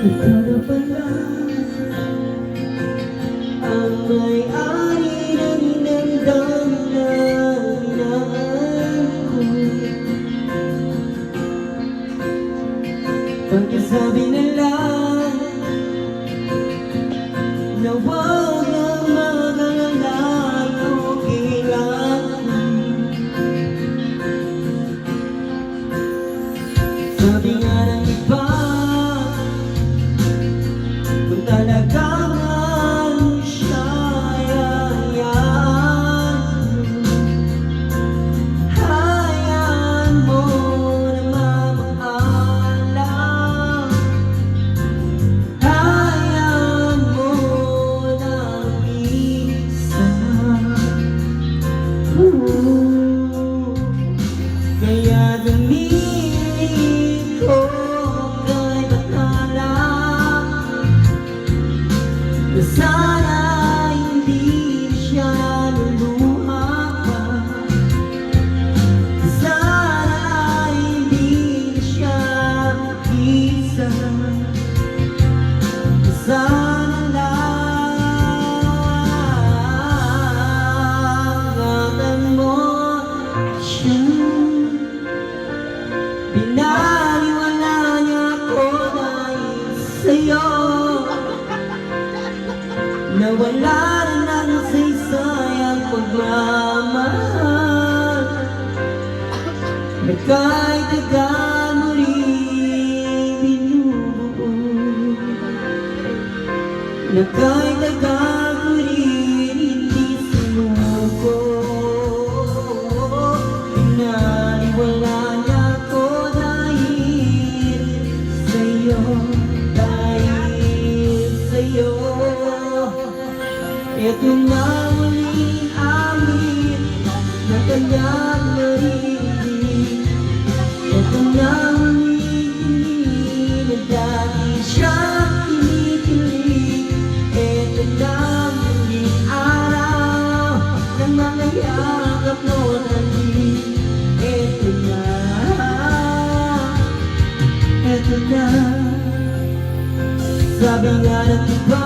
Ikaw na pala ang may-ari ng damdamin ko. Pagkasabi na lang na huwag na mag-alala, okay lang. Sabi nga ng iba, kung talagang ano siya, hayaan mo na mamaalam. Hayaan mo na kaya dumili ko kay batala na sana hindi siya luluha pa. Sana hindi siya isa. Sana lang mo siya. Pinaliwala niya ako dahil sa'yo. Nawala na ng saysay ang pagmamahal. Na kahit agad mo rin binubuo. Na kahit agad mo rin hindi sumuko. Pinaliwala niya ako dahil sa'yo. Dahil sa'yo. Ito na muling amin na kanyang narinig. Ito na muling hiling na dati siyang kinikilig. Ito na muling araw ng mga yakap noon natin. Ito na, ito na. Sabi nga ng iba,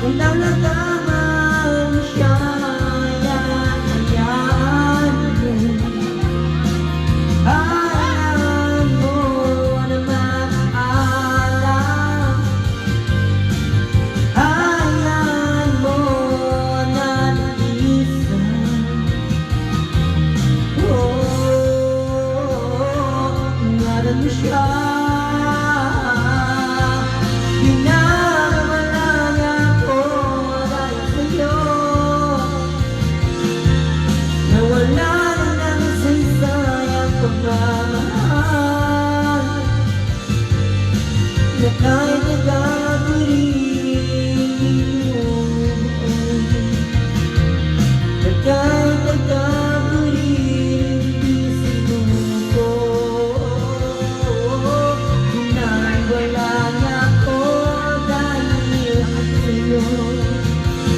kung lalagaman siya, hayaan mo. Hayaan mo na maalam. Hayaan mo na isa. Ngalan mo siya. Na kahit nagagawin mo, na kahit nagagawin di sinuko, pinaliwala niya ako dahil sa'yo,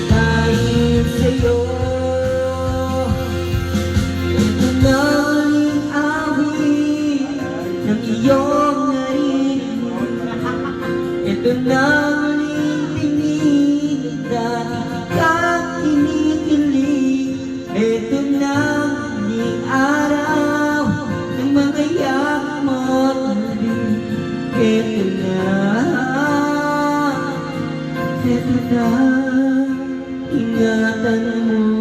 dahil sa'yo. Ito na uling awit ng iyong ito na uling tinig dahil kang kinikilig. Ito na uling araw ng mga yak mo't halik. Ito na, ingatan mo.